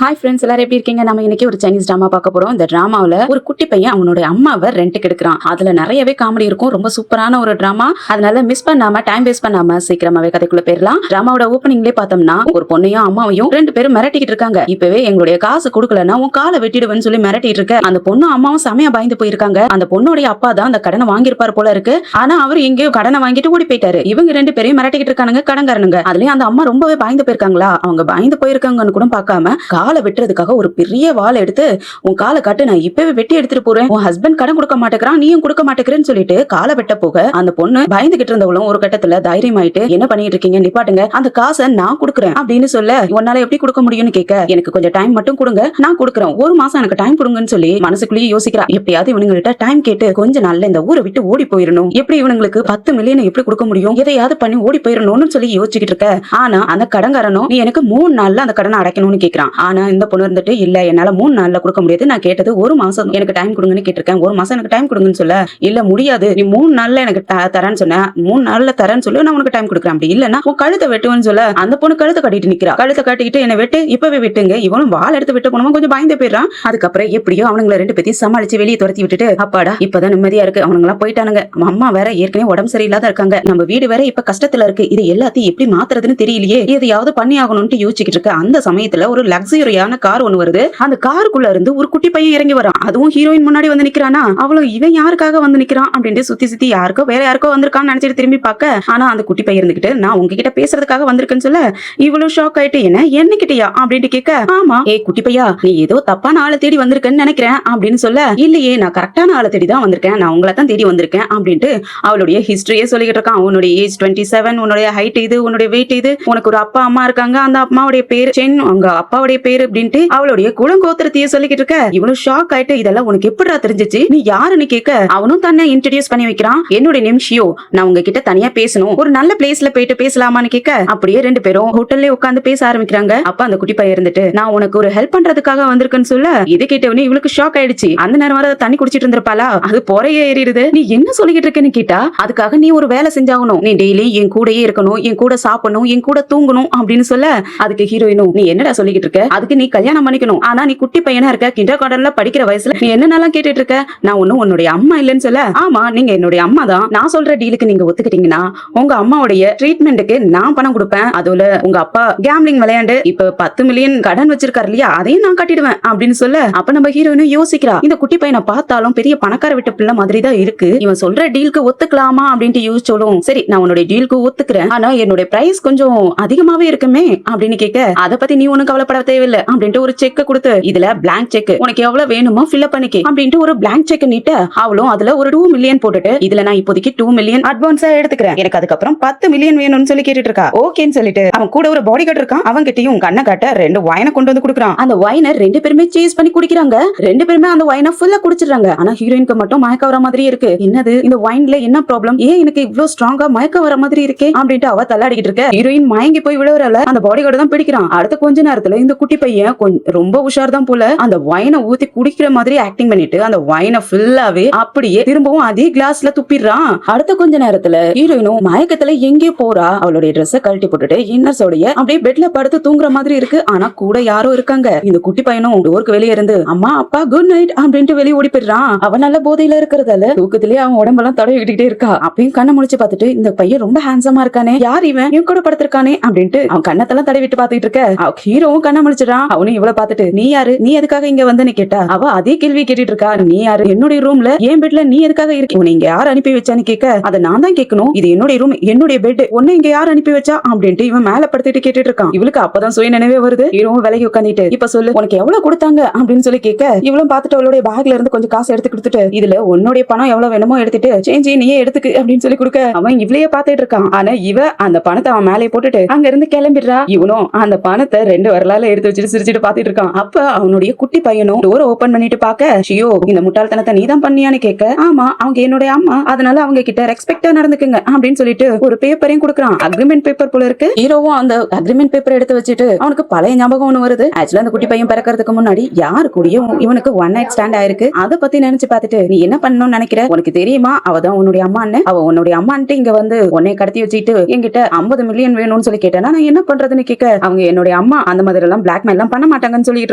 Hi friends, எல்லாரும் எப்படி இருக்கீங்க? நம்ம இன்னைக்கு ஒரு சைனீஸ் டிராமா பார்க்க போறோம். இந்த டிராமாவில் ஒரு குட்டி பையன் அவனுடைய அம்மாவை ரெண்ட்டுக்கு எடுக்கிறான். அதுல நிறையவே காமெடி இருக்கும். ரொம்ப சூப்பரான ஒரு டிராமா. அதனால மிஸ் பண்ணாம, டைம் வேஸ்ட் பண்ணாம சீக்கிரமாவே கதைக்குள்ள போயிடலாம். டிராமாவோட ஓப்பனிங்லேயே பார்த்தோம்னா ஒரு பொண்ணையும் அம்மாவையும் ரெண்டு பேரும் மிரட்டிக்கிட்டு இருக்காங்க. இப்பவே எங்களுடைய காசு கொடுக்கலன்னா உன் காலை வெட்டிடுவேன்னு சொல்லி மிரட்டிட்டு இருக்க. அந்த பொண்ணும் அம்மாவும் செமையா பயந்து போயிருக்காங்க. அந்த பொண்ணுடைய அப்பா தான் அந்த கடனை வாங்கியிருப்பாரு போல இருக்கு. ஆனா அவர் எங்கேயோ கடனை வாங்கிட்டு ஓடி போயிட்டாரு. இவங்க ரெண்டு பேரையும் மிரட்டிக்கிட்டு இருக்கானுங்க கடன்காரனுங்க. அதுலயும் அந்த அம்மா ரொம்பவே பயந்து போயிருக்காங்களா. அவங்க பயந்து போயிருக்காங்கன்னு கூட பார்க்காம காலை வெட்டுறதுக்காக ஒரு பெரிய வாளை எடுத்து உன் காலை காட்டு, நான் இப்பவே வெட்டி எடுத்துட்டு போறேன், உன் ஹஸ்பண்ட் கடன் கொடுக்க மாட்டேங்கிறான், நீயும் கொடுக்க மாட்டேங்கிறேன்னு சொல்லிட்டு காலை வெட்ட போக அந்த பொண்ணு பயந்துகிட்டு இருந்தவளும் ஒரு கட்டத்துல தைரியமாயிட்டு என்ன பண்ணிட்டு இருக்கீங்க, நிப்பாட்டுங்க, அந்த காசை நான் கொடுக்குறேன் அப்படின்னு சொல்ல, உன்னால எப்படி கொடுக்க முடியும்னு கேட்க, எனக்கு கொஞ்சம் டைம் மட்டும் கொடுங்க, நான் கொடுக்குறேன், ஒரு மாசம் எனக்கு டைம் கொடுங்கன்னு சொல்லி மனசுக்குள்ளேயே யோசிக்கிறா. எப்படியாவது இவனுங்கள்ட்ட டைம் கேட்டு கொஞ்ச நாள்ல இந்த ஊரை விட்டு ஓடி போயிடணும், எப்படி இவனுங்களுக்கு 10 மில்லியன் எப்படி கொடுக்க முடியும், எதையாவது பண்ணி ஓடி போயிடணும்னு சொல்லி யோசிச்சுக்கிட்டு இருக்க. ஆனா அந்த கடன்காரனும் நீ எனக்கு 3 நாள்ல அந்த கடனை அடைக்கணும்னு கேட்கிறான். ஆனா இந்த பொண்ணு இருந்துட்டு, இல்ல என்னால 3 நாள்ல கொடுக்க முடியாது, நான் கேட்டது ஒரு மாசம் எனக்கு டைம் கொடுங்கன்னு கேட்டிருக்கேன், ஒரு மாசம் எனக்கு டைம் கொடுங்கன்னு சொல்ல, இல்ல முடியாது, நீ 3 நாள்ல எனக்கு தரேன்னு சொன்ன, 3 நாள்ல தரேன்னு சொல்லி நான் உனக்கு டைம் கொடுக்குறேன், அப்படி இல்லன்னா உன் கழுத்தை வெட்டுவேன்னு சொல்ல, அந்த பொண்ணு கழுத்தை கட்டிட்டு நிக்கிறா. கழுத்தை கட்டிக்கிட்டு என்ன வெட்டு, இப்பவே வெட்டுங்க, இவனும் வாள் எடுத்து விட்டு போனவன் கொஞ்சம் பயந்து போயிடுறான். அதுக்கப்புறம் எப்படியோ அவனுங்களை ரெண்டு பேத்தையும் சமாளிச்சு வெளியே துரத்தி விட்டுட்டு, அப்பாடா இப்பதான் நிம்மதியா இருக்கு, அவனுங்களா போயிட்டானுங்க. அம்மா வேற ஏற்கனவே உடம்பு சரியில்லாத இருக்காங்க, நம்ம வீடு வேற இப்ப கஷ்டத்துல இருக்கு, இது எல்லாத்தையும் எப்படி மாத்துறதுன்னு தெரியலையே, எதையாவது பண்ணி ஆகணும்னு யோசிச்சுக்கிட்டு இருக்க. அந்த சமயத்துல ஒரு லக்ஸரியான கார் ஒண்ணு வருது. அந்த காருக்குள்ள இருந்து ஒரு குட்டி பையன் இறங்கி வரான். அதுவும் ஹீரோயின் முன்னாடி வந்து நிக்கிறானா, அவளும் இவன் யாருக்காக வந்து நிக்கிறான் அப்படின்ட்டு சுத்தி சுத்தி யாருக்கோ வேற யாருக்கோ வந்திருக்கான்னு நினைச்சிட்டு திரும்பி பார்க்க, ஆனா அந்த குட்டி பையன் இருந்துகிட்டு நான் உங்ககிட்ட பேசுறதுக்காக வந்திருக்கேன்னு சொல்ல, இவ்வளவு ஷாக் ஆயிட்டு என்ன கிட்டயா அப்படின்ட்டு கேட்க, ஆமா ஏ குட்டி பையா, நீ ஏதோ தப்பான ஆளை தேடி வந்திருக்கேன்னு நினைக்கிறேன் அப்படின்னு சொல்ல, இல்லையே நான் கரெக்டான ஆளை தேடி தான் வந்திருக்கேன், நான் உங்களை தான் தேடி வந்திருக்கேன் அப்படின்ட்டு அவளுடைய ஹிஸ்டரியே சொல்லிக்கிட்டு இருக்கான். உன்னுடைய ஏஜ் 27, உன்னுடைய ஹைட் இது, உன்னுடைய வெயிட் இது, உனக்கு ஒரு அப்பா அம்மா இருக்காங்க, அந்த அம்மாவுடைய பேரு சென், உங்க அப்பாவுடைய பேரு அப்படின்ட்டு அவளுடைய குலங்கோத்திரத்தையே சொல்லிக்கிட்டு இருக்க. இவனும் ஷாக் ஆயிட்டு, இதெல்லாம் உனக்கு எப்படிடா தெரிஞ்சிச்சு, நீ யாருன்னு கேட்க, அவனும் தன்னை இன்ட்ரோடியூஸ் பண்ணி வைக்கிறான். என்னுடைய நேம் ஷியோ, நான் உங்ககிட்ட தனியா பேசணும், ஒரு நல்ல பிளேஸ்ல போயிட்டு பேசலாமான்னு கேட்க, அப்படியே ரெண்டு பேரும் ஹோட்டல்ல உட்காந்து பேச ஆரம்பிக்கிறாங்க. அப்ப அந்த குட்டி பையன் இருந்துட்டு, நான் உனக்கு ஒரு ஹெல்ப் பண்றதுக்காக வந்திருக்கேன்னு சொல்ல, இது கேட்டவனே இவளுக்கு ஷாக் ஆயிடுச்சு. அந்த நேரம் வர தண்ணி குடிச்சிட்டு இருந்திருப்பாளா, அது பொறையே ஏறிடுது. நீ என்ன சொல்லிக்கிட்டு இருக்கேன்னு கேட்டா, அதுக்காக நீ ஒரு வேலை செஞ்சாகணும், நீ டெய்லி என் கூடயே இருக்கணும், என் கூட சாப்பிடணும், என் கூட தூங்கணும் அப்படின்னு சொல்ல, அதுக்கு ஹீரோயினும், நீ என்னடா சொல்லிக்கிட்டு இருக்க, அதுக்கு நீ கல்யாணம் பண்ணிக்கணும், ஆனா நீ குட்டி பையனா இருக்க, கிண்டர் கார்டன்ல படிக்கிற வயசுல நீ என்னென்னலாம் கேட்டுட்டு இருக்க, நான் ஒன்னும் உன்னுடைய அம்மா இல்லைன்னு சொல்ல, ஆமா நீங்க என்னுடைய அம்மா தான், நான் சொல்ற டீலுக்கு நீங்க ஒத்துக்கிட்டீங்கன்னா உங்க அம்மாவுடைய ட்ரீட்மெண்ட்டுக்கு நான் பணம் கொடுப்பேன், அதுல உங்க அப்பா கேம்லிங் விளையாண்டு இப்ப 10 மில்லியன் கடன் வச்சிருக்காரு இல்லையா, அதையும் நான் கட்டிடுவேன் அப்படின்னு சொல்ல, அப்ப நம்ம ஹீரோயினும் யோசிக்கிறா, இந்த குட்டி பையனை பார்த்தாலும் பெரிய பணக்கார விட்ட பிள்ளை மாதிரி தான் இருக்கு, இவன் சொல்ற டீலுக்கு ஒத்துக்கலாமா அப்படின்ட்டு யோசிச்சோலும், சரி நான் உன்னுடைய டீலுக்கு ஒத்துக்கிறேன், ஆனா என்னுடைய பிரைஸ் கொஞ்சம் அதிகமாவே இருக்குமே அப்படின்னு கேட்க, அதை பத்தி நீ ஒன்னும் கவலைப்பட தேவையில்லை அப்படின்ட்டு ஒரு செக் கொடுத்து, இதுல பிளாங்க் செக், உனக்கு எவ்வளவு வேணுமோ ஃபில் பண்ணிக்க அப்படின்ட்டு ஒரு பிளாங்க் செக் நீட்ட, அவளும் அதுல ஒரு 2 மில்லியன் போட்டுட்டு, இதுல நான் இப்போதைக்கு 2 மில்லியன் அட்வான்ஸா எடுத்துக்கிறேன், எனக்கு அதுக்கப்புறம் 10 மில்லியன் வேணும்னு சொல்லி கேட்டுட்டு இருக்கா. ஓகேன்னு சொல்லிட்டு அவன் கூட ஒரு பாடி கார்டு இருக்கான், அவன் கிட்டயும் கண்ணை காட்ட 2 வைனை கொண்டு வந்து கொடுக்குறான். அந்த வைனை ரெண்டு பேருமே சேஸ் பண்ணி குடிக்கிறாங்க. ரெண்டு பேருமே அந்த வைனை ஃபுல்லா குடிச்சிடுறாங்க. ஆனா ஹீரோயினுக்கு மட்டும் மயக்க வர மாதிரி இருக்கு. என்னது இந்த வைன்ல என்ன ப்ராப்ளம், ஏன் எனக்கு இவ்வளவு ஸ்ட்ராங்கா மயக்க வர மாதிரி இருக்கே அப்படின்ட்டு அவ தள்ளாடிக்கிட்டு இருக்க. ஹீரோயின் மயங்கி போய் விழுவறல அந்த பாடி கார்டு தான் பிடிக்கிறான். அடுத்த கொஞ்ச நேரத்துல இந்த குட்டி பையன் ரொம்ப உஷார் தான் போல, அந்த வைனை ஊத்தி குடிக்கிற மாதிரி ஆக்டிங் பண்ணிட்டு அந்த வைனை ஃபுல்லாவே அப்படியே திரும்பவும் அதே கிளாஸ்ல துப்பிடுறான். அடுத்த கொஞ்ச நேரத்துல ஹீரோயினும் மயக்கத்துல எங்கே போறா, அவளுடைய ட்ரெஸ்ஸை கழட்டி போட்டுட்டு இன்னர்ஸோடைய அப்படியே பெட்ல படுத்து தூங்குற மாதிரி இருக்கு. ஆனா கூட யாரோ இருக்காங்க. இந்த குட்டி பையனும் டோருக்கு வெளியே இருந்து அம்மா அப்பா குட் நைட் அப்படின்ட்டு வெளியே ஓடி போயிடுறான். அவன் நல்ல போதையில இருக்கிறதால தூக்கத்திலேயே அவன் உடம்பெல்லாம் தடவி விட்டுக்கிட்டே இருக்கா. அப்பயும் கண்ணை முடிச்சு பார்த்துட்டு, இந்த பையன் ரொம்ப ஹேண்ட்ஸமா இருக்கானே, யார் இவன், இவன் கூட படுத்திருக்கானே அப்படின்ட்டு அவன் கண்ணத்தெல்லாம் தடவி விட்டு பாத்துட்டு இருக்க. ஹீரோவும் கண்ணை முடிச்சிடான். அவனும் இவ்வளவு பார்த்துட்டு, நீ யாரு, நீ எதுக்காக இங்க வந்து கேட்டா, அவ அதே கேள்வி கேட்டுட்டு இருக்கா. நீ யாரு, என்னுடைய ரூம்ல என் பெட்ல நீ எதுக்காக இருக்க, உன்னை இங்க யார் அனுப்பி வச்சான்னு கேட்க, அதை நான் தான் கேட்கணும், இது என்னுடைய ரூம், என்னுடைய பெட், உன்னை இங்க யார் அனுப்பி வச்சா அப்படின்ட்டு இவன் மேல படுத்திட்டு கேட்டுட்டு இருக்கான். இவளுக்கு அப்பதான் சுய நினைவே வருது. ஹீரோவும் விலகி உட்காந்துட்டு, இப்ப சொல்லு உனக்கு எவ்வளவு கொடுத்தாங்க அப்படின்னு சொல்லி கேட்க, இவளும் பார்த்துட்டு அவளுடைய பேக்ல இருந்து கொஞ்சம் காசு எடுத்து கொடுத்துட்டு, இதுல உன்னுடைய பணம் எவ்வளவு வேணுமோ எடுத்துட்டு சேஞ்சி நீயே எடுத்துக்கு அப்படின்னு சொல்லி கொடுக்க, அவன் இவளையே பார்த்துட்டு இருக்கான். ஆனா இவ அந்த பணத்தை அவன் மேலே போட்டுட்டு அங்க இருந்து கிளம்பிடுறா. இவனும் அந்த பணத்தை 2 வரலால எடுத்து வச்சுட்டு சிரிச்சுட்டு பாத்துட்டு இருக்கான். அப்ப அவனுடைய குட்டி பையனும் டோரை ஓபன் பண்ணிட்டு பாக்க, ஷியோ இந்த முட்டாள்தனத்தை நீதான் பண்ணியான்னு கேட்க, ஆமா அவங்க என்னுடைய அம்மா, அதனால அவங்க கிட்ட ரெஸ்பெக்டா நடந்துக்குங்க அப்படின்னு சொல்லிட்டு ஒரு பேப்பரையும் கொடுக்குறான். அக்ரிமெண்ட் பேப்பர் போல இருக்கு. ஹீரோவும் அந்த அக்ரிமெண்ட் பேப்பர் எடுத்து வச்சுட்டு அவனுக்கு பழைய ஞாபகம் ஒண்ணு வருது. ஆக்சுவலா அந்த குட்டி பையன் பிறக்கிறதுக்கு முன்னாடி யாரு கூடயும் இவனுக்கு ஒன் நைட் ஸ்டாண்ட் ஆயிருக்கு. அதை பத்தி நினைச்சு பார்த்துட்டு, நீ என்ன பண்ணணும்னு நினைக்கிற, உனக்கு தெரியுமா அவதான் உன்னுடைய அம்மான்னு, அவ உன்னுடைய அம்மான்ட்டு இங்க வந்து உன்னை கடத்தி வச்சுட்டு என்கிட்ட 50 மில்லியன் வேணும்னு சொல்லி கேட்டேன்னா நான் என்ன பண்றதுன்னு கேட்க, அவங்க என்னுடைய அம்மா அந்த மாதிரி எல்லாம் பிளாக் பிளாக் எல்லாம் பண்ண மாட்டாங்கன்னு சொல்லிட்டு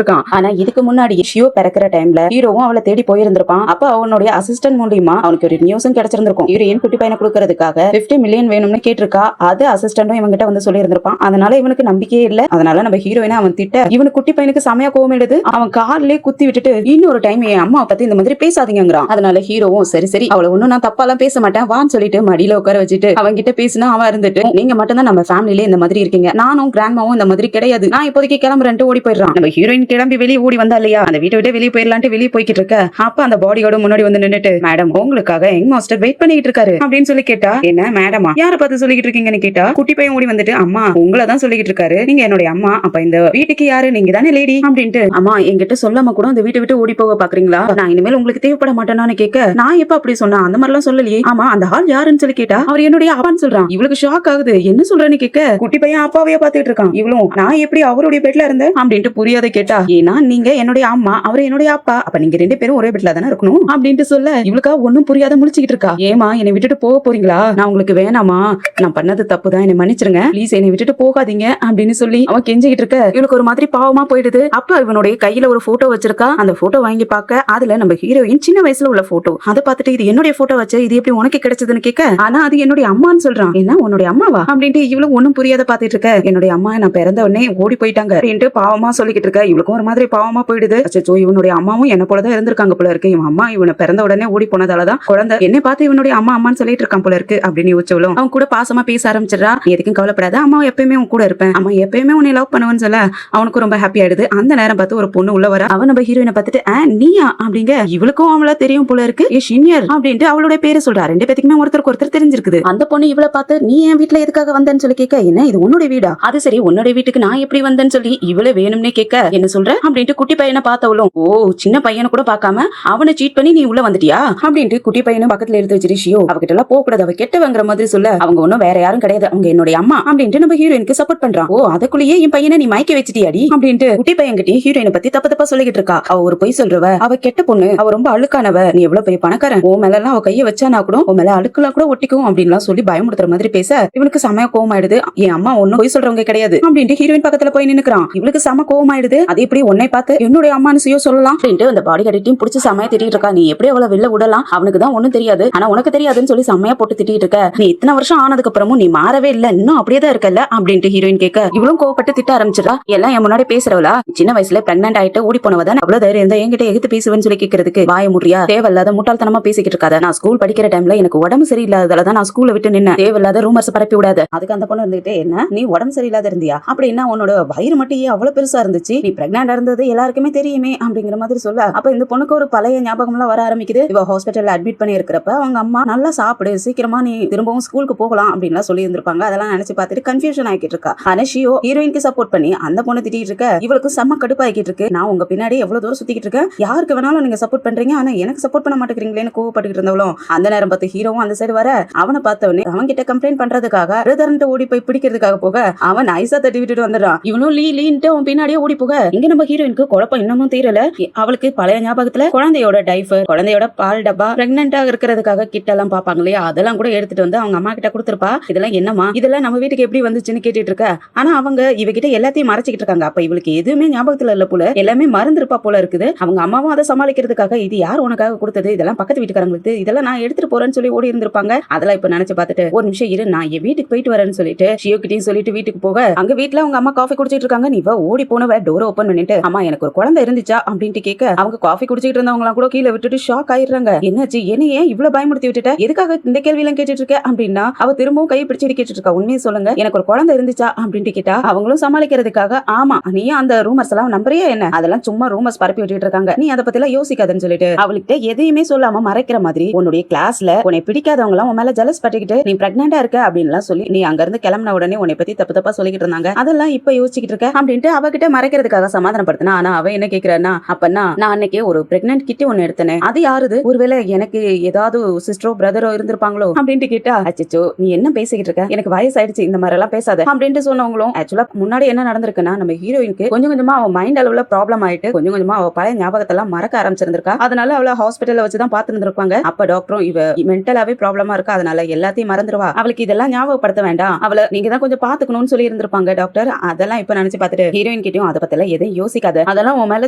இருக்கான். ஆனா இதுக்கு முன்னாடி ஷியோ பிறக்கிற டைம்ல ஹீரோவும் அவளை தேடி போயிருந்திருப்பான். அப்ப அவனுடைய அசிஸ்டன்ட் மூலியமா அவனுக்கு ஒரு நியூஸும் கிடைச்சிருந்திருக்கும். ஹீரோயின் குட்டி பையனை கொடுக்கறதுக்காக 50 மில்லியன் வேணும்னு கேட்டிருக்கா. அது அசிஸ்டன்டும் இவங்கிட்ட வந்து சொல்லி இருந்திருப்பான். அதனால இவனுக்கு நம்பிக்கையே இல்ல. அதனால நம்ம ஹீரோயினை அவன் திட்ட இவனுக்கு குட்டி பையனுக்கு சமய கோவம் எடுத்து அவன் கார்லயே குத்தி விட்டுட்டு இன்னொரு டைம் என் அம்மா பத்தி இந்த மாதிரி பேசாதீங்கிறான். அதனால ஹீரோவும் சரி சரி அவளை ஒன்னும் நான் தப்பாலாம் பேச மாட்டேன் வான்னு சொல்லிட்டு மடியில உட்கார வச்சுட்டு அவங்க கிட்ட பேசினா அவன் இருந்துட்டு நீங்க மட்டும் தான் நம்ம ஃபேமிலியில இந்த மாதிரி இருக்கீங்க, நானும் கிராண்ட்மாவும் இந்த மாதிரி கிடையாது, நான் இப்போதைக்கு கிளம்புறேன்ட்டு ஓடி போயிடுறான். நம்ம ஹீரோயின் கிளம்பி வெளியே ஓடி வந்தா இல்லையா, அந்த வீட்டை விட்டு வெளியே போயிடலான்ட்டு வெளியே போய்கிட்டு இருக்க அப்ப அந்த பாடியோட முன்னாடி வந்து நின்னுட்டு மேடம் உங்களுக்காக எங்க மாஸ்டர் வெயிட் பண்ணிட்டு இருக்காரு அப்படின்னு சொல்லி கேட்டா என்ன மேடமா யார பார்த்து சொல்லிட்டு இருக்கீங்கன்னு கேட்டா குட்டி பையன் ஓடி வந்துட்டு அம்மா உங்களை தான் சொல்லிட்டு இருக்காரு, நீங்க என்னுடைய அம்மா, அப்ப இந்த வீட்டுக்கு யாரு, நீங்க தானே லேடி அப்படின்ட்டு அம்மா என்கிட்ட சொல்லாம கூட இந்த வீட்டை விட்டு ஓடி போக பாக்குறீங்களா, நான் இனிமேல் உங்களுக்கு தேவைப்பட மாட்டேன்னு கேட்க நான் எப்ப அப்படி சொன்னா அந்த மாதிரி எல்லாம் சொல்லலையே, ஆமா அந்த ஆள் யாருன்னு சொல்லி கேட்டா அவர் என்னுடைய அப்பான்னு சொல்றான். இவளுக்கு ஷாக் ஆகுது, என்ன சொல்றேன்னு கேட்க குட்டி பையன் அப்பாவையே பாத்துட்டு இருக்கான். இவளும் நான் எப்படி அவருடைய பெட்ல இருந்தேன் அப்படின்ட்டு புரியாத கேட்டா ஏன்னா நீங்க என்னுடைய அம்மா அவர் என்னுடைய அப்பா, அப்ப நீங்க ரெண்டு பேரும் ஒரே பெட்ல தானே இருக்கணும் அப்படின்ட்டு சொல்ல இவளுக்கா ஒன்னும் புரியாத முழிச்சுக்கிட்டு இருக்கா. ஏமா என்னை விட்டுட்டு போக போறீங்களா, நான் உங்களுக்கு வேணாமா, நான் பண்ணது தப்பு தான், என்னை மன்னிச்சிருங்க ப்ளீஸ், என்னை விட்டுட்டு போகாதீங்க அப்படின்னு சொல்லி அவன் கெஞ்சிக்கிட்டு இருக்க இவளுக்கு ஒரு மாதிரி பாவமா போயிடுது. அப்ப இவனுடைய கையில ஒரு போட்டோ வச்சிருக்கா. அந்த போட்டோ வாங்கி பார்க்க அதுல நம்ம ஹீரோயின் சின்ன வயசுல உள்ள போட்டோ. அதை பார்த்துட்டு இது என்னுடைய போட்டோ வச்சு இது எப்படி உனக்கு கிடைச்சதுன்னு கேட்க ஆனா அது என்னுடைய அம்மான்னு சொல்றான். என்ன உன்னுடைய அம்மாவா அப்படின்ட்டு இவளும் ஒன்னும் புரியாத பாத்துட்டு இருக்க. என்னுடைய அம்மா நான் பிறந்த உடனே ஓடி போயிட்டாங்க அப்படின்ட்டு பாவமா சொல்லிக்கிட்டு இருக்க. இவளுக்கும் ஒரு மாதிரி பாவமா போயிடுது. அச்சோ இவனுடைய அம்மாவும் என்ன போலதான் இருந்திருக்காங்க போல இருக்கு, இவன் அம்மா இவனை பிறந்த உடனே ஓடி போனதாலதான் குழந்தை என்னை பார்த்து இவனுடைய அம்மா அம்மான்னு சொல்லிட்டு இருக்கான் போல இருக்கு அப்படின்னு யோசிச்சவளும் அவன் கூட பாசமா பேச ஆரம்பிச்சிடறா. எதுக்கும் கவலைப்படாத, அம்மா எப்பயுமே உன் கூட இருப்பேன், அம்மா எப்பயுமே உன்னை லவ் பண்ணுவேன்னு சொல்ல அவனுக்கு ரொம்ப ஹாப்பி ஆயிடுது. அந்த நேரம் பார்த்து ஒரு பொண்ணு உள்ள வர அவன் நம்ம ஹீரோயினை பார்த்துட்டு நீயா அப்படிங்க இவளுக்கும் அவள தெரியும் போல இருக்கு, சீனியர் அப்படின்ட்டு அவளுடைய பேரை சொல்றா. ரெண்டு பேத்துக்குமே ஒருத்தருக்கு ஒருத்தர் தெரிஞ்சிருக்குது. அந்த பொண்ணு இவளை பார்த்து நீ என் வீட்டுல எதுக்காக வந்தேன்னு சொல்லி கேட்க என்ன இது உன்னுடைய வீடா, அது சரி உன்னுடைய வீட்டுக்கு நான் எப்படி வந்தேன்னு சொல்லி இவளே வேணும்னே கேட்க என்ன சொல்ற அப்படின்ட்டு குட்டி பையனை பார்த்தவளும் ஓ சின்ன பையனை கூட பார்க்காம அவனை சீட் பண்ணி நீ உள்ள வந்துட்டியா அப்படின்ட்டு குட்டி பையனும் பக்கத்துல எடுத்து வச்சிரு ஷியோ அவகிட்ட எல்லாம் போக கூடாது, அவ கெட்டவங்கிற மாதிரி சொல்ல அவங்க ஒன்னும் வேற யாரும் கிடையாது, அவங்க என்னுடைய அம்மா அப்படின்ட்டு நம்ம ஹீரோயினுக்கு சப்போர்ட் பண்றான். ஓ அதுக்குள்ளேயே என் பையனை நீ மயக்க வச்சிட்டியாடி அப்படின்ட்டு குட்டி பையன் கிட்டே ஹீரோயினை பத்தி தப்பு தப்பா சொல்லிக்கிட்டு இருக்கா. அவ ஒரு பொய் சொல்றவ, அவ கெட்ட பொண்ணு, அவ ரொம்ப அழுக்கானவ, நீ எவ்வளவு பெரிய பணக்காரன், உன் மேல எல்லாம் அவ கைய வச்சானா கூட உன் மேல அழுக்கெல்லாம் கூட ஒட்டிக்கும் அப்படின்லாம் சொல்லி பயமுடுத்துற மாதிரி பேச இவனுக்கு சமய கோவம் ஆயிடுது. என் அம்மா ஒன்னும் பொய் சொல்றவங்க கிடையாது அப்படின்ட்டு ஹீரோயின் பக்கத்துல போய் நின்னுக்கிறான். இவளுக்கு சம கோவம் ஆயிடுது. அது எப்படி உன்னை பார்த்து என்னுடைய அம்மான்னு சுயோ சொல்லலாம் அப்படின்ட்டு அந்த பாடி கட்டிட்டையும் பிடிச்சி சமையா திட்டிட்டு இருக்கா. நீ எப்படி அவளை வெளில விடலாம், அவனுக்கு தான் ஒண்ணும் தெரியாது, ஆனா உனக்கு தெரியாதுன்னு சொல்லி செம்மையா போட்டு திட்டிட்டு இருக்க. நீ இத்தனை வருஷம் ஆனதுக்கு அப்புறமும் நீ மாறவே இல்ல, இன்னும் அப்படியே தான் இருக்கல அப்படின்ட்டு ஹீரோயின் கேட்க இவளும் கோவப்பட்டு திட்ட ஆரம்பிச்சிடா. எல்லாம் என் முன்னாடி பேசுறவளா, சின்ன வயசுல பிரெக்னன்ட் ஆயிட்டு ஓடி போனவதான் அவ்வளவு தைரியம் இருந்தா என்கிட்ட எதிர்த்து பேசுவேன்னு சொல்லி கேட்கறதுக்கு வாய முடியா, தேவையில்லாத முட்டாள்தனமா பேசிக்கிட்டு இருக்காத, நான் ஸ்கூல் படிக்கிற டைம்ல எனக்கு உடம்பு சரியில்லாததாலதான் நான் ஸ்கூல்ல விட்டு நின்று தேவையில்லாத ரூமர்ஸ் பரப்பி விடாத. அதுக்கு அந்த பொண்ணு இருந்துகிட்டே என்ன நீ உடம்பு சரியில்லாத இருந்தியா அப்படின்னா உன்னோட வயிறு மட்டும் அவ்வளவு பெருசா இருந்துச்சு, நீ பிரெக்னன்ட் இருந்தது எல்லாருக்குமே தெரியுமே அப்படிங்கிற மாதிரி சொல்ல அப்ப இந்த பொண்ணுக்கு ஒரு பழைய ஞாபகம் எல்லாம் வர ஆரம்பிக்குது. இவ ஹாஸ்பிட்டல்ல அட்மிட் பண்ணி இருக்கிறப்ப அவங்க அம்மா நல்லா சாப்பிடு சீக்கிரமா நீ திரும்பவும் ஸ்கூலுக்கு போகலாம் அப்படின்னு சொல்லி இருந்திருப்பாங்க. அதெல்லாம் நினைச்சு பார்த்துட்டு கன்ஃபியூஷன் ஆகிட்டு இருக்கா. ஆனா ஷியோ ஹீரோயினுக்கு சப்போர்ட் பண்ணி அந்த பொண்ணு திட்டிட்டு இருக்க. இவளுக்கு செம்ம கடுப்பாகிட்டு இருக்கு. நான் உங்க பின்னாடி எவ்வளவு தூரம் சுத்திக்கிட்டு இருக்கேன், யாருக்கு வேணாலும் நீங்க சப்போர்ட் பண்றீங்க, ஆனா எனக்கு சப்போர்ட் பண்ண மாட்டேங்கிறீங்களேன்னு கோவப்பட்டு இருந்தவளும் அந்த நேரம் பார்த்து ஹீரோவும் அந்த சைடு வர அவனை பார்த்தவனே அவன் கிட்ட கம்ப்ளைண்ட் பண்றதுக்காக பிரதர்ன்ட்டு ஓடி போய் பிடிக்கிறதுக்காக போக அவன் ஐசா தட்டி விட்டுட்டு வந்துடுறான். இவனும் லீன்ட்டு அவன் பின்னாடியே ஓடி போக இங்க நம்ம ஹீரோயினுக்கு குழப்பம் இன்னமும் தீரல. அவளுக்கு பழைய ஞாபகத்துல குழந்தையோட டைஃபர், குழந்தையோட பால் டப்பா, பிரெக்னன்டா இருக்கிறதுக்காக கிட்ட எல்லாம் பாப்பாங்க இல்லையா, அதெல்லாம் கூட எடுத்துட்டு வந்து அவங்க அம்மா கிட்ட கொடுத்துருப்பா. இதெல்லாம் என்னமா, இதெல்லாம் நம்ம வீட்டுக்கு எப்படி வந்துச்சுன்னு கேட்டுட்டு இருக்க. ஆனா அவங்க இவகிட்ட எல்லாத்தையும் மறைச்சிக்கிட்டு இருக்காங்க. அப்ப இவளுக்கு எதுவுமே ஞாபகத்துல இல்ல போல, எல்லாமே மறந்துருப்பா போல இருக்குது. அவங்க அம்மாவும் அதை சமாளிக்கிறதுக்காக இது யார் உனக்காக கொடுத்தது, இதெல்லாம் பக்கத்து வீட்டுக்காரங்களுக்கு, இதெல்லாம் நான் எடுத்துட்டு போறேன்னு சொல்லி ஓடி இருந்திருப்பாங்க. அதெல்லாம் இப்ப நினைச்சு பார்த்துட்டு ஒரு நிமிஷம் இரு நான் என் வீட்டுக்கு போயிட்டு வரேன்னு சொல்லிட்டு ஷியோ கிட்டையும் சொல்லிட்டு வீட்டுக்கு போக அங்க வீட்டுல அவங்க அம்மா காஃபி குடிச்சிட்டு இருக்காங்க. நீ ஓடி போனவ டோரை ஓபன் பண்ணிட்டு அம்மா எனக்கு ஒரு குழந்தை இருந்துச்சா அப்படின்ட்டு கேட்க அவங்க காஃபி குடிச்சிட்டு இருந்தவங்க எல்லாம் கூட கீழே விட்டுட்டு ஷாக் ஆயிடுறாங்க. என்னாச்சு, என்ன ஏன் இவ்வளவு பயமுறுத்தி விட்டுட்ட, எதுக்காக இந்த கேள்வி எல்லாம் கேட்டுட்டு இருக்க அப்படின்னா அவ திரும்பவும் கை பிடிச்சிட்டு கேட்டுட்டு இருக்கா. உண்மையை சொல்லுங்க எனக்கு ஒரு குழந்தை இருந்துச்சா அப்படின்ட்டு கேட்டா அவங்களும் சமாளிக்கிறதுக்காக ஆமா நீ அந்த ரூமர்ஸ் எல்லாம் நம்புறியா என்ன, அதெல்லாம் சும்மா ரூமர்ஸ் பரப்பி விட்டுட்டு இருக்காங்க, நீ அதை பத்தி எல்லாம் யோசிக்காதுன்னு சொல்லிட்டு அவளுக்கு எதையுமே சொல்லாம மறைக்கிற மாதிரி உன்னுடைய கிளாஸ்ல உன்னை பிடிக்காதவங்க எல்லாம் உன் மேல ஜலஸ் பட்டுக்கிட்டு நீ பிரெக்னண்டா இருக்க அப்படின்னு சொல்லி நீ அங்க இருந்து கிளம்பின உடனே உன்னை பத்தி தப்பு தப்பா சொல்லிக்கிட்டு இருந்தாங்க, அதெல்லாம் இப்ப யோசிச்சுக்கிட்டு இருக்க அப்படின்ட்டு அவகிட்ட மறைக்கிறதுக்காக சமாதானப்படுத்தினா. ஆனா அவ என்ன கேக்குறான்னா அப்பன்னா நான் அன்னைக்கு ஒரு பிரெக்னன்ட் கிட்டி ஒன்னு எடுத்தேன், அது யாருது, ஒருவேளை எனக்கு ஏதாவது சிஸ்டரோ பிரதரோ இருந்திருப்பாங்களோ அப்படின்ட்டு கேட்டா அச்சோ நீ என்ன பேசிக்கிட்டு இருக்க, எனக்கு வயசாயிடுச்சு இந்த மாதிரி எல்லாம் பேசாத அப்படின்ட்டு சொன்னவங்களும் ஆக்சுவலா முன்னாடி என்ன நடந்திருக்குன்னா நம்ம ஹீரோயினுக்கு கொஞ்சம் கொஞ்சமா அவ மைண்ட் அளவுல ப்ராப்ளம் ஆயிட்டு கொஞ்சம் கொஞ்சமா அவ பழைய ஞாபகத்தெல்லாம் மறக்க ஆரம்பிச்சிருந்திருக்கா. அதனால அவளை ஹாஸ்பிட்டல்ல வச்சுதான் பாத்துருந்திருப்பாங்க. அப்ப டாக்டரும் இவ மென்டலாவே ப்ராப்ளமா இருக்கா, அதனால எல்லாத்தையும் மறந்துடுவா, அவளுக்கு இதெல்லாம் ஞாபகப்படுத்த வேண்டாம், அவளை நீங்க தான் கொஞ்சம் பாத்துக்கணும்னு சொல்லி இருந்திருப்பாங்க டாக்டர். அதெல்லாம் இப்ப நினைச்சு பார்த்துட்டு ஹீரோயின் கிட்டயும் அதை பத்தி எதையும் யோசிக்காத, அதெல்லாம் உன் மேல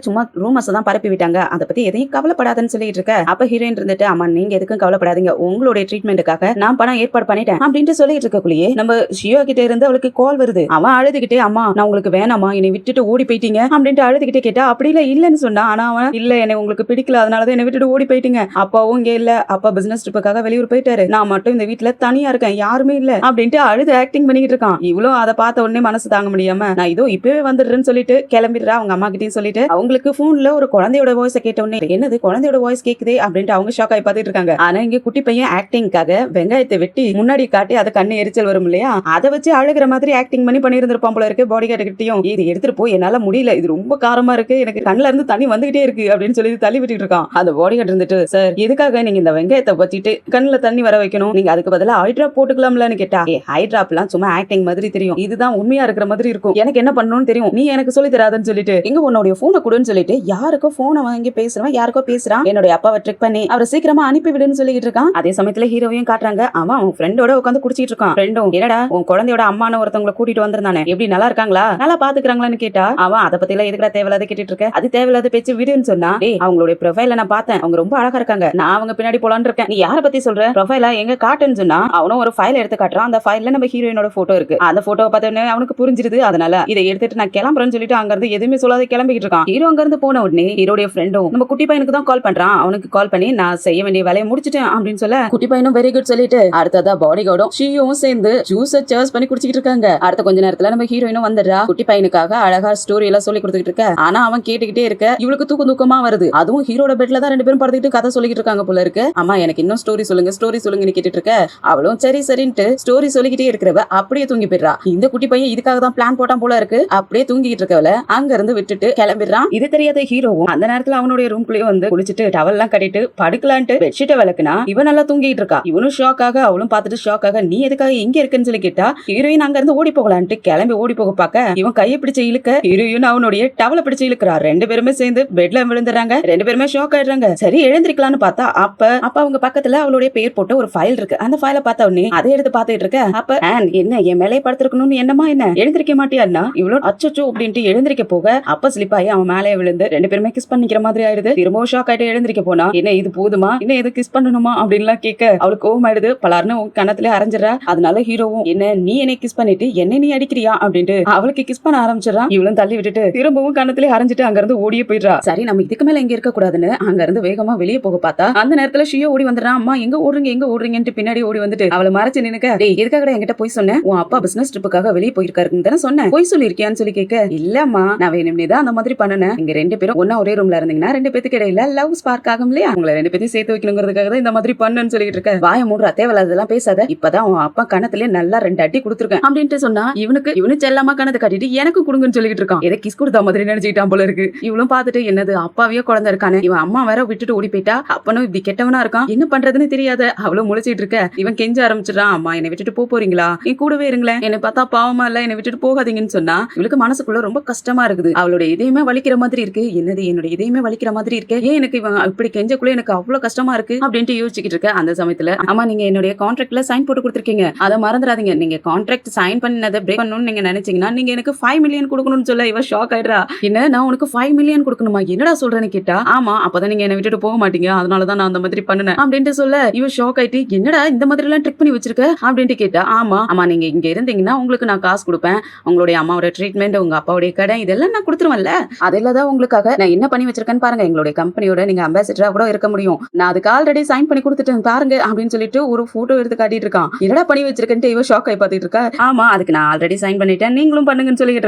சும்மா ரூமர்ஸ் தான் பரப்பி விட்டாங்க, அதை பத்தி எதையும் கவலைப்படாதுன்னு சொல்லிட்டு இருக்க. அப்ப ஹீரோயின் இருந்துட்டு அம்மா நீங்க எதுக்கும் கவலைப்படாதீங்க, உங்களுடைய ட்ரீட்மெண்ட்டுக்காக நான் பணம் ஏற்பாடு பண்ணிட்டேன் அப்படின்ட்டு சொல்லிட்டு இருக்கக்குள்ளேயே நம்ம ஷியோ கிட்ட இருந்து அவளுக்கு கால் வருது. அவன் அழுதுகிட்டே அம்மா நான் உங்களுக்கு வேணாமா, என்னை விட்டுட்டு ஓடி போயிட்டீங்க அப்படின்ட்டு அழுதுகிட்டே கேட்டா அப்படி இல்லன்னு சொன்னா. ஆனா அவன் இல்ல என்னை உங்களுக்கு பிடிக்கல அதனாலதான் என்னை விட்டுட்டு ஓடி போயிட்டீங்க, அப்பாவும் இங்க இல்ல, அப்பா பிசினஸ் ட்ரிப்புக்காக வெளியூர் போயிட்டாரு, நான் மட்டும் இந்த வீட்டுல தனியா இருக்கேன், யாருமே இல்ல அப்படின்ட்டு அழுது ஆக்டிங் பண்ணிட்டு இருக்கான். இவ்வளவு அதை பார்த்த உடனே மனசு தாங்க முடியாம நான் இதோ இப்பவே வந்துடுறேன்னு சொல்லிட்டு கிளம்பிடுறா. அவங்க அம்மா கிட்டயும் சொல்லிட்டு அவங்களுக்கு போன்ல ஒரு குழந்தையோட வாய்ஸ் கேட்ட உடனே என்னது குழந்தையோட வாய்ஸ் கேக்குதே அப்படின்ட்டு அவங்க ஷாக் ஆகி பார்த்துட்டு இருக்காங்க. ஆனா இங்க குட்டி பையன் ஆக்டிங்காக வெங்காயத்தை வெட்டி முன்னாடி காட்டி அதை கண்ணு எரிச்சல் வரும் இல்லையா, அதை வச்சு அழுகிற மாதிரி ஆக்டிங் பண்ணி பண்ணிருந்திருப்பான் போல இருக்கு. பாடி கார்டு கிட்டயும் இது எடுத்துட்டு போய் என்னால முடியல, இது ரொம்ப காரமா இருக்கு, எனக்கு கண்ணுல இருந்து தண்ணி வந்துகிட்டே இருக்கு அப்படின்னு சொல்லி தள்ளி விட்டுட்டு இருக்கான். அந்த பாடி கார்டு இருந்துட்டு சார் எதுக்காக நீங்க இந்த வெங்காயத்தை வச்சுட்டு கண்ணுல தண்ணி வர வைக்கணும், நீங்க அதுக்கு பதிலா ஹைட்ராப் போட்டுக்கலாம்லன்னு கேட்டா ஹைட்ராப் எல்லாம் சும்மா ஆக்டிங் மாதிரி தெரியும், இதுதான் உண்மையா இருக்கிற மாதிரி இருக்கும், எனக்கு என்ன பண்ணணும்னு தெரியும், நீ எனக்கு சொல்லி தராதுன்னு சொல்லிட்டு எங்க உன்னுடைய போனை கொடுன்னு சொல்லிட்டு யாருக்கோ போனை வாங்கி பேசுறவன் யாருக்கோ பேசுறான். என்னுடைய அப்பாவை ட்ரிக் பண்ணி அவரை சீக்கிரமா அனுப்பி விடுன்னு சொல்லிட்டு இருக்கான். அதே சமயத்துல ஹீரோவையும் காட்டுறாங்க. அவன் அவன் ஃப்ரெண்டோட உட்காந்து குடிச்சிட்டு இருக்கான். ஃப்ரெண்டும் என்னடா உன் குழந்தையோட அம்மான ஒருத்தவங்களை கூட்டிட்டு வந்திருந்தானே, எப்படி நல்லா இருக்காங்களா, நல்லா பாத்துக்கிறாங்களான்னு கேட்டா அவன் அதை பத்தி எல்லாம் எதுக்கடா தேவையில்லாத கேட்டுட்டு இருக்க, அது தேவையில்லாத பேச்சு விடுன்னு சொன்னா அவங்களுடைய ப்ரொஃபைல நான் பார்த்தேன், அவங்க ரொம்ப அழகா இருக்காங்க, நான் அவங்க பின்னாடி போலான்னு இருக்கேன், நீ யாரை பத்தி சொல்ற, ப்ரொஃபைல எங்க காட்டுன்னு சொன்னா அவனும் ஒரு ஃபைல் எடுத்து காட்டுறான். அந்த ஃபைல்ல நம்ம ஹீரோயினோட போட்டோ இருக்கு. அந்த போட்டோவை பார்த்தோன்னே அவனுக்கு புரிஞ்சிருது. அதனால இதை எடுத்துட்டு நான் கிளம்புறேன்னு சொல்லிட்டு அங்க இருந்து எதுவுமே சொல்லாத கிளம்பிட்டு இருக்கான். ஹீரோ அங்க இருந்து போன உடனே ஹீரோடைய ஃப்ரெண்டும் நம்ம குட்டி பையனுக்கு தான் கால் பண்றான். அவனுக்கு கால் பண்ணி நான் செய்ய வேண்டிய வேலையை முடிச்சிட்டேன் அப்படின்னு சொல்ல குட்டி பையனும் வெரி குட் சொல்லிட்டு அடுத்ததா பாடி கார்டும் ஷியும் சேர்ந்து ஜூஸ் சர்ச் பண்ணி குடிச்சிட்டு இருக்காங்க. அடுத்த கொஞ்ச நேரத்துல நம்ம ஹீரோயினும் வந்துடுறா. குட்டி பையனுக்காக அழகா ஸ்டோரி எல்லாம் சொல்லி கொடுத்துட்டு இருக்க. ஆனா அவன் கேட்டுக்கிட்டே இருக்க. இவளுக்கு தூக்கமா வருது. அதுவும் ஹீரோட பெட்ல தான் ரெண்டு பேரும் படுத்துக்கிட்டு கதை சொல்லிட்டு இருக்காங்க போல இருக்கு. அம்மா எனக்கு இன்னும் ஸ்டோரி சொல்லுங்கன்னு கேட்டுட்டு இருக்க. அவளும் சரி சரின்ட்டு ஸ்டோரி சொல்லிக்கிட்டே இருக்கிறவ அப்படியே தூங்கி போயிடுறா. இந்த குட்டி பையன் இதுக்காக தான் பிளான் போட்டான் போல இருக்கு. அப்படியே தூங்கிட்டு இருக்கவள அங்க இருந்து விட்டுட்டு கிளம்பிடுறான். இது தெரியாத ஹீரோவும் அந்த நேரத்துல அவனுடைய ரூம்குள்ளேயே வந்து குளிச்சுட்டு டவல் எல்லாம் கட்டிட்டு படுக்கலான்ட்டு பெட்ஷீட்டை விளக்குனா இவன் நல்லா தூங்கிட்டு இருக்கா. இவனும் ஷாக் ஆக அவளும் பார்த்துட்டு ஷாக் ஆக நீ எதுக்காக எங்க இருக்குன்னு சொல்லி கேட்டா ஹீரோயின் அங்க இருந்து ஓடி போகலான்ட்டு கிளம்பி ஓடி போக பாக்க இவன் கையை பிடிச்சு இழுக்க ஹீரோயின் அவனுடைய டவலை பிடிச்சு இழுக்கிறா. ரெண்டு பேருமே சேர்ந்து பெட்ல விழுந்துறாங்க. ரெண்டு பேருமே ஷாக் ஆயிடுறாங்க. சரி எழுந்திருக்கலாம்னு பார்த்தா அப்ப அவங்க பக்கத்துல அவளுடைய பேர் போட்ட ஒரு ஃபைல் இருக்கு. அந்த ஃபைலை பார்த்த உடனே அதை எடுத்து பார்த்துட்டு இருக்க. அப்ப என்ன என் மேலே படுத்திருக்கணும்னு என்னமா என்ன எழுந்திருக்க மாட்டியான்னா இவ்வளவு அச்சோ அப்படின்ட்டு எழுந்திருக்க போக அப்ப ஸ்லிப் ஆகி அவன் மேலே விழுந்து ரெண்டு பேருமே கிஸ் பண்ணிக்கிற மாதிரி ஆயிடுது. திரும்பவும் ஷாக் ஆயிட்டு எழுந்திருக்க போனா என்ன இது போதுமா, இன்னும் எது கிஸ் பண்ணணுமா அப்படின்லாம் கேட்க அவளுக்கு கோவம் ஆயிடுது. பலர்னு கணத்துல அரைஞ்சிடறா. அதனால ஹீரோவும் என்ன நீ என்னை கிஸ் பண்ணிட்டு என்ன நீ அடிக்கிறியா அப்படின்ட்டு அவளுக்கு கிஸ் பண்ண ஆரம்பிச்சிடறான். இவளும் தள்ளி விட்டுட்டு திரும்பவும் கணத்துல அரைஞ்சிட்டு அங்க இருந்து ஓடியே போயிடுறா. சரி நம்ம இதுக்கு மேல எங்க இருக்க கூடாதுன்னு அங்க இருந்து வேகமா வெளியே போக பார்த்தா அந்த நேரத்துல ஷியோ ஓடி வந்துடுறான். அம்மா எங்க ஓடுறீங்கன்ட்டு பின்னாடி ஓடி வந்துட்டு அவளை மறைச்சு நினைக்க எதுக்காக என்கிட்ட போய் சொன்னேன், உன் அப்பா பிசினஸ் ட்ரிப்புக்காக வெளியே போயிருக்காருன்னு தானே சொன்னேன், போய் சொல்லிருக்கியான்னு சொல்லி கேட்க இல்லம்மா நான் வேணும்னேதான் அந்த மாதிரி பண்ணனேன், இங்க ரெண்டு பேரும் ஒன்னா ஒரே ரூம்ல இருந்தீங்கன்னா ரெண்டு பேத்துக்கு இடையில லவ் ஸ்பார்க் ஆகும் இல்லையா, உங்களை ரெண்டு பேத்தையும் சேர்த்து வைக்கணுங்கிறதுக்காக தான் இந்த மாதிரி பண்ணுன்னு சொல்லிட்டு இருக்க. வாய மூடுறா தேவையில்லாதெல்லாம் பேசாத, இப்பதான் உன் அப்பா கணத்துல நல்லா 2 அடி கொடுத்துருக்கேன் அப்படின்ட்டு சொன்னா இவனு செல்லமா கணத்தை கட்டிட்டு எனக்கு கொடுங்கன்னு சொல்லிட்டு இருக்கான். எதை கிஸ் கொடுத்தா மாதிரி நினைச்சுக்கிட்டான் போல இருக்கு. இவளும் பார்த்துட்டு என்னது அப்பாவே குழந்தை இருக்கானே, இவன் அம்மா வேற விட்டுட்டு ஓடி போயிட்டா, அப்பனும் இப்படி கெட்டவனா இருக்கான், என்ன பண்றதுன்னு தெரியாத அவளும் முழிச்சிட்டு இருக்க. இவன் கெஞ்ச ஆரம்பிச்சிடறான். அம்மா என்னை விட்டுட்டு போறீங்களா, நீ கூடவே இருங்களேன், என்னை பார்த்தா பாவமா இல்ல, என்னை விட்டுட்டு போகாதீங்கன்னு சொன்னா இவளுக்கு மனசுக்குள்ள ரொம்ப கஷ்டமா இருக்குது. அவளுடைய இதயமே வலிக்கிற மாதிரி இருக்கு. என்னது என்னோட இதயமே வலிக்கிற மாதிரி இருக்கு, ஏன் எனக்கு இவன் இப்படி கெஞ்சக்குள்ள எனக்கு அவ்வளவு கஷ்டமா இருக்கு அப்படின்ட்டு யோசிச்சுக்கிட்டு இருக்க. அந்த சமயத்துல அம்மா நீங்க என்னுடைய கான்ட்ராக்ட்ல சைன் போட்டு கொடுத்துருக்கீங்க, அதை மறந்துடாதீங்க, நீங்க கான்ட்ராக்ட் சைன் பண்ணதை பிரேக் பண்ணணும்னு நீங்க நினைச்சீங்கன்னா நீங்க எனக்கு 5 மில்லியன் கொடுக்கணும்னு சொல்ல இவ ஷாக் ஆயிடுறா. என்ன நான் உனக்கு 5 மில்லியன் கொடுக்கணுமா, என்னடா சொல்றேன்னு கேட்டா ஆமா அப்பதான் நீங்க என்ன விட்டுட்டு போக மாட்டீங்க, அதனாலதான் நான் அந்த மாதிரி பண்ணுனேன் அப்படின்ட்டு சொல்ல இவ ஷாக் ஆயிட்டு என்னடா இந்த மாதிரி எல்லாம் ட்ரிக் பண்ணி வச்சிருக்க அப்படின்ட்டு கேட்டா ஆமா நீங்க இங்க இருந்தீங்கன்னா உங்களுக்கு நான் காசு கொடுப்பேன், உங்களுடைய அம்மாவோட ட்ரீட்மெண்ட் உங்க அப்பாவுடைய கடை இதெல்லாம் நான் கொடுத்துருவேன்ல, அதெல்லாம் உங்களுக்காக நான் என்ன பண்ணி வச்சிருக்கேன்னு பாருங்க, எங்களுடைய கம்பெனியோட நீங்க அம்பாசிடரா கூட இருக்க முடியும், நான் அதுக்கு ஆல்ரெடி சைன் பண்ணி கொடுத்துட்டேன் பாருங்க அப்படின்னு சொல்லிட்டு ஒரு போட்டோ எடுத்து காட்டிட்டு இருக்கான். என்னடா பண்ணி வச்சிருக்கேன்ட்டு இவ ஷாக் ஆகி பாத்துட்டு இருக்கா. ஆமா அதுக்கு நான் ஆல்ரெடி சைன் பண்ணிட்டேன், நீங்களும் பண்ணுங்கன்னு சொல்லிட்டு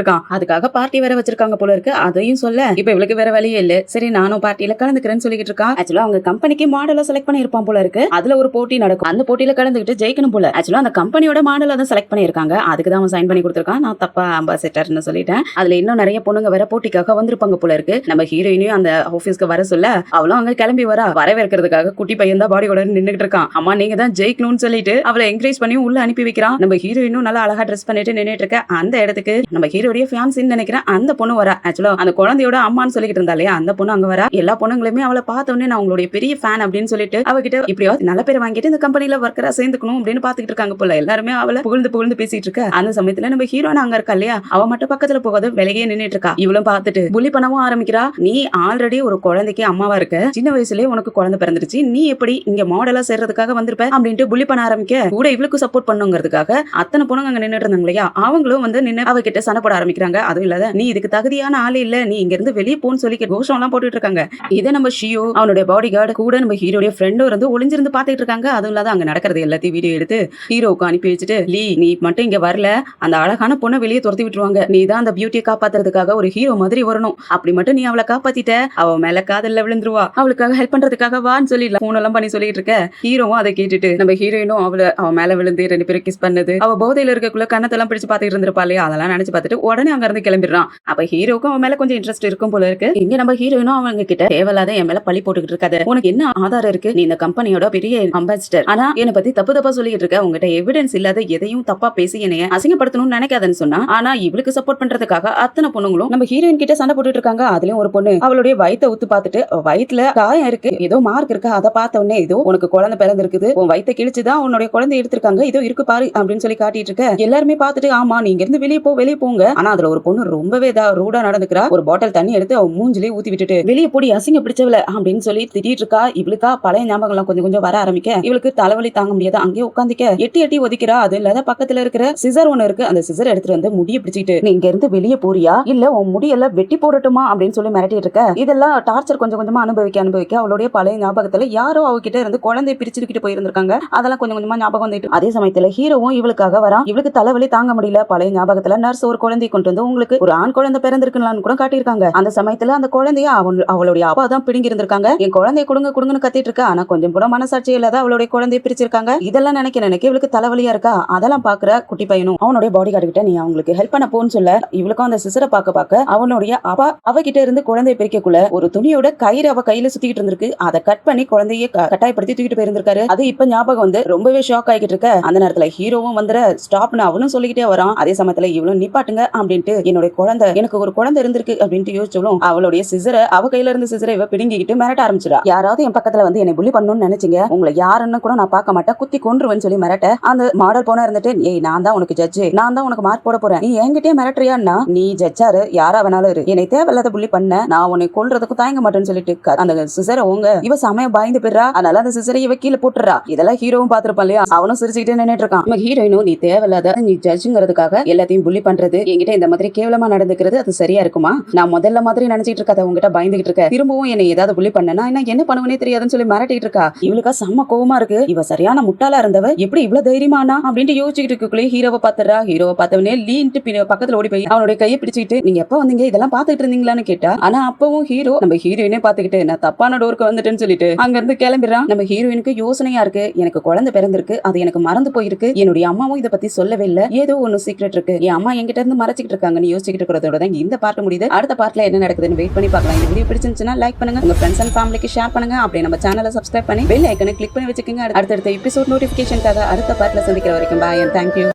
இருக்கான். அதுக்காக பார்ட்டி வேற வச்சிருக்காங்க போல இருக்கு. அதையும் சொல்ல இப்ப இவளுக்கு வேற வழியே இல்ல, சரி நானும் பார்ட்டியில கலந்துக்கிறேன்னு சொல்லிட்டு இருக்கா. ஆக்சுவலா அவங்க கம்பெனிக்கு மாடலை செலக்ட் பண்ணி இருப்பான் போல இருக்கு. அதுல ஒரு போட்டி நடக்கும், அந்த போட்டியில கலந்துக்கிட்டு ஜெயிக்கணும் போல. ஆக்சுவலா அந்த கம்பெனியோட மாடலை தான் செலக்ட் பண்ணிருக்காங்க, அதுக்கு தான் அவன் சைன் பண்ணி கொடுத்திருக்கான். நான் தப்பா அம்பாசிடர்னு சொல்லிட்டேன். அதுல இன்னும் நிறைய பொண்ணுங்க வேற போட்டிக்காக வந்திருப்பாங்க போல இருக்கு. நம்ம ஹீரோயினையும் அந்த ஆபீஸ்க்கு வர சொல்ல அவளும் அங்க கிளம்பி வரவேற்கிறதுக்காக குட்டி பையன் தான் பாடியோட நின்னுட்டு இருக்கான். அம்மா நீங்க தான் ஜெயிக்கணும்னு சொல்லிட்டு அவளை என்கரேஜ் பண்ணி உள்ள அனுப்பி வைக்கிறான். நம்ம ஹீரோயினும் நல்லா அழகா ட்ரெஸ் பண்ணிட்டு நின்னுட்டு இருக்க. அந்த இடத்துக்கு நம்ம ஹீரோடைய ஃபியான்சின்னு நினைக்கிறேன் அந்த பொண்ணு வரா. ஆக்சுவலா அந்த குழந்தையோட அம்மான்னு சொல்லிட்டு இருந்தா இல்லையா, அந்த பொண்ணு அங்க வரா. எல்லா பொண்ணுங்களுமே அவளை பார்த்த உடனே நான் உங்களுடைய பெரிய ஃபேன் அப்படின்னு சொல்லிட்டு அவகிட்ட இப்படியாவது நல்ல பேர் வாங்கிட்டு இந்த கம்பெனில ஒர்க்கரா சேர்ந்துக்கணும் அப்படின்னு பாத்துக்கிட்டு இருக்காங்க போல. எல்லாருமே அவளை புகழ்ந்து பேசிட்டு இருக்க. அந்த சமயத்துல நம்ம ஹீரோயின் அங்க இருக்கா இல்லையா, அவ மட்டும் பக்கத்துல போகாத விலகியே நின்னுட்டு இருக்கா. இவளும் பார்த்துட்டு புள்ளி பண்ணவும் ஆரம்பிக்கிறா. நீ ஆல்ரெடி ஒரு குழந்தைக்கு அம்மாவா இருக்க, சின்ன வயசுலயே உனக்கு குழந்தை பிறந்துருச்சு, நீ எப்படி இங்க மாடலா சேர்றதுக்காக வந்திருப்ப அப்படின்ட்டு புள்ளி பண்ண ஆரம்பிக்க, கூட இவளுக்கு சப்போர்ட் பண்ணுங்கிறதுக்காக அத்தனை பொண்ணுங்க அங்க நின்னுட்டு இருந்தாங்க இல்லையா, அவங்களும் வந்து நின்னு அவகிட்ட சண்டை போட ஆரம்பிக்கிறாங்க. அதுவும் இல்லாத நீ இதுக்கு தகுதியான ஆளே இல்ல, நீ இங்க இருந்து வெளியே போன்னு சொல்லி கோஷம் எல்லாம் போட்டுட்டு இருக்காங்க. இதை நம்ம ஷியோ அவனுடைய பாடி கார்டு கூட நம்ம ஹீரோடைய ஃப்ரெண்டும் இருந்து ஒளிஞ்சிருந்து பாத்துட்டு இருக்காங்க. அதுவும் இல்லாத அங்க நடக்கிறது எல்லாத்தையும் வீடியோ எடுத்து ஹீரோவுக்கு அனுப்பி வச்சுட்டு, லீ நீ மட்டும் இங்க வரல, அந்த அழகான பொண்ணை வெளியே துரத்தி விட்டுருவாங்க, நீ தான் அந்த பியூட்டியை காப்பாத்துறதுக்காக ஒரு ஹீரோ மாதிரி வரணும், அப்படி மட்டும் நீ அவளை காப்பாத்திட்ட, அவ மேல காதல்ல விழுந்துருவா, அவளுக்காக ஹெல்ப் பண்றதுக்காக வான்னு சொல்லி போன் எல்லாம் பண்ணி சொல்லிட்டு இருக்க. ஹீரோவும் அதை கேட்டுட்டு நம்ம ஹீரோயினும் அவ மேல விழுந்து 2 பேரும் கிஸ் பண்ணது, அவ போதையில இருக்கக்குள்ள கண்ணத்தெல்லாம் பிடிச்சு பாத்துட்டு இருந்திருப்பா இல்லையா, அதெல்லாம் நினைச்சு பார்த்துட்டு உடனே அங்க இருந்து கிளம்பிடுறான். அப்ப ஹீரோக்கும் அவன் மேல கொஞ்சம் இன்ட்ரெஸ்ட் இருக்கும் போல இருக்கு. இங்க நம்ம ஹீரோயினும் அவங்க கிட்ட தேவையில்லாத என் மேல பழி போட்டுக்கிட்டு இருக்காது, உனக்கு என்ன ஆதாரம் இருக்கு, நீ இந்த கம்பெனியோட பெரிய அம்பாசிடர், ஆனா என்னை பத்தி தப்பு தப்பா சொல்லிட்டு இருக்க, உங்ககிட்ட எவிடன்ஸ் இல்லாத எதையும் தப்பா பேசி என்னைய அசிங்கப்படுத்தணும்னு நினைக்காதன்னு சொன்னா. ஆனா இவளுக்கு சப்போர்ட் பண்றதுக்காக அத்தனை பொண்ணுங்களும் நம்ம ஹீரோயின் கிட்ட சண்டை போட்டுட்டு இருக்காங்க. அதுலயும் ஒரு பொண்ணு அவளுடைய வயித்தை உத்து பார்த்துட்டு, வயித்துல காயம் இருக்கு, ஏதோ மார்க் இருக்கு, அதை பார்த்த உடனே ஏதோ உனக்கு குழந்தை பிறந்து இருக்குது, உன் வயித்தை கிழிச்சுதான் உன்னுடைய குழந்தை எடுத்திருக்காங்க, இதோ இருக்கு பாரு அப்படின்னு சொல்லி காட்டிட்டு இருக்க. எல்லாருமே பார்த்துட்டு ஆமா நீங்க இருந்து வெளியே போங்க. ஆனா அதுல ஒரு பொண்ணு ரொம்பவே ரூடா நடந்துக்கிறா. ஒரு பாட்டில் தண்ணி எடுத்து அவ மூஞ்சிலே ஊத்தி விட்டுட்டு வெளியே போடி அசிங்க பிடிச்சவள அப்படின்னு சொல்லி திட்டிட்டு இருக்கா. இவளுக்கா பழைய ஞாபகம் எல்லாம் கொஞ்சம் கொஞ்சம் வர ஆரம்பிக்க, இவளுக்கு தலைவலி தாங்க முடியாது, அங்கே உட்காந்துக்க எட்டி ஒதிக்கிறா. அது இல்லாத பக்கத்துல இருக்கிற சிசர் ஒண்ணு இருக்கு, அந்த சிசர் எடுத்துட்டு வந்து முடிய பிடிச்சிட்டு, நீ இங்க இருந்து வெளியே போறியா இல்ல உன் முடியெல்லாம் வெட்டி போடட்டுமா அப்படின்னு சொல்லி மிரட்டிட்டு இருக்க. இதெல்லாம் டார்ச்சர் கொஞ்சம் கொஞ்சமா அனுபவிக்க அவளுடைய பழைய ஞாபகத்துல யாரோ அவகிட்ட இருந்து குழந்தைய பிரிச்சுக்கிட்டு போயிருந்திருக்காங்க. அதெல்லாம் கொஞ்சம் கொஞ்சமா ஞாபகம் வந்துட்டு, அதே சமயத்துல ஹீரோவும் இவளுக்காக வரா. இவளுக்கு தலைவலி தாங்க முடியல. பழைய ஞாபகத்துல நர்ஸ் ஒரு குழந்தையை கொண்டு வந்து உங்களுக்கு ஒரு ஆண் குழந்தை பிறந்திருக்குன்னு கூட காட்டியிருக்காங்க. அந்த சமயத்துல அந்த குழந்தைய அவளுடைய அப்பா தான் பிடுங்கி இருந்திருக்காங்க. என் குழந்தைய கொடுங்கன்னு கத்திட்டு இருக்கா. ஆனா கொஞ்சம் கூட மனசாட்சி இல்லாத அவளுடைய குழந்தைய பிரிச்சிருக்காங்க. இதெல்லாம் நினைக்க இவளுக்கு தலைவலியா இருக்கா. அதெல்லாம் பாக்குற குட்டி பையனும் அவனுடைய பாடி கார்டு கிட்ட நீ அவங்களுக்கு ஹெல்ப் பண்ண போன்னு சொல்ல, இவளுக்கும் அந்த சிசரை பார்க்க அவனுடைய அப்பா அவகிட்ட இருந்து குழந்தைய பிரிக்கக்குள்ள ஒரு துணியோட கயிறு அவ கையில சுத்திக்கிட்டு இருந்திருக்கு. அதை கட் பண்ணி குழந்தைய கட்டாயப்படுத்தி தூக்கிட்டு போயிருந்திருக்காரு. அது இப்ப ஞாபகம் வந்து ரொம்பவே ஷாக் ஆகிட்டு இருக்க. அந்த நேரத்துல ஹீரோவும் வந்துற ஸ்டாப்னு அவனும் சொல்லிக்கிட்டே வரான். அதே சமயத்துல இவளும் நிப்பாட்டுங்க அப்படின்ட்டு, என்னுடைய குழந்தை எனக்கு ஒரு குழந்தை இருந்திருக்கு அப்படின்ட்டு யோசிச்சவளும் அவளுடைய சிசரை அவ கையில இருந்து சிசரை இவ பிடுங்கிக்கிட்டு மிரட்ட ஆரம்பிச்சிடா. யாராவது என் பக்கத்துல வந்து என்னை புள்ளி பண்ணணும்னு நினைச்சீங்க, உங்களை யாருன்னு கூட நான் பார்க்க மாட்டேன், குத்தி கொன்றுவேன்னு சொல்லி மிரட்ட. அந்த மாடல் போனா இருந்துட்டு, ஏய் நான் தான் உனக்கு ஜட்ஜ், நான் தான் உனக்கு மார்க் போட போறேன், நீ என்கிட்டயே மிரட்டுறியான்னா நீ ஜட்ஜாரு யாரா வேணாலும் இரு, என்னை தேவையில்லாத புள்ளி பண்ண நான் உன்னை கொல்றதுக்கும் தயங்க மாட்டேன்னு சொல்லிட்டு அந்த சிசரை இவ சமய பயந்து போயிடுறா. அதனால அந்த சிசரை இவ கீழே போட்டுறா. இதெல்லாம் ஹீரோவும் பாத்துருப்பான் இல்லையா, அவனும் சிரிச்சுக்கிட்டே நின்னுட்டு இருக்கான். நம்ம ஹீரோயினும் நீ தேவையில்லாத நீ ஜட்ஜுங்கிறதுக்காக எல்லாத்தையும் புள்ளி பண்றது, என்கிட்ட இந்த மாதிரி கேவலமா நடந்துக்கிறது அது சரியா இருக்குமா, நான் முதல்ல மாதிரி நினைச்சிட்டு இருக்காத உங்ககிட்ட பயந்துகிட்டு இருக்க, திரும்பவும் என்னை ஏதாவது புள்ளி பண்ணனா என்ன பண்ணுவனே தெரியாதுன்னு சொல்லி மிரட்டிட்டு இருக்கா. இவளுக்கா செம்ம கோவமா இருக்கு. இவ சரியான முட்டாளா இருந்தவ எப்படி இவ்வளவு தைரியமானா அப்படின்ட்டு யோசிச்சுட்டு இருக்கக்குள்ளே ஹீரோவை பாத்துறா. ஹீரோவை பார்த்தவனே லீன்ட்டு பக்கத்துல ஓடி போய் அவனுடைய கையை பிடிச்சிட்டு, நீங்க எப்ப வந்தீங்க, இதெல்லாம் பாத்துட்டு இருந்தீங்களான்னு கேட்டா. ஆனா அப்பவும் ஹீரோ நம்ம ஹீரோயினே பாத்துக்கிட்டு நான் தப்பான டோருக்கு வந்துட்டேன்னு சொல்லிட்டு அங்க இருந்து கிளம்பிடுறான். நம்ம ஹீரோயினுக்கு யோசனையா இருக்கு, எனக்கு குழந்தை பிறந்திருக்கு, அது எனக்கு மறந்து போயிருக்கு, என்னுடைய அம்மாவும் இதை பத்தி சொல்லவே இல்ல, ஏதோ ஒன்னு சீக்ரெட் இருக்கு, என் அம்மா என்கிட்ட இருந்து மறைச்சிட்டு இருக்காங்கன்னு யோசிச்சுட்டு இருக்கிறதோட தான் இந்த பார்ட் முடியுது. அடுத்த பார்ட்ல என்ன நடக்குதுன்னு வெயிட் பண்ணி பார்க்கலாம். இந்த வீடியோ பிடிச்சிருந்துச்சுன்னா லைக் பண்ணுங்க, உங்க ஃப்ரெண்ட்ஸ் அண்ட் ஃபேமிலிக்கு ஷேர் பண்ணுங்க, அப்படியே நம்ம சேனலை சப்ஸ்கிரைப் பண்ணி பெல் ஐக்கனை கிளிக் பண்ணி வச்சுக்கோங்க. அடுத்தடுத்த எபிசோட் நோட்டிபிகேஷனுக்காக அடுத்த பார்ட்ல சந்திக்கிற வரைக்கும் பாய் அண்ட் தேங்க்யூ.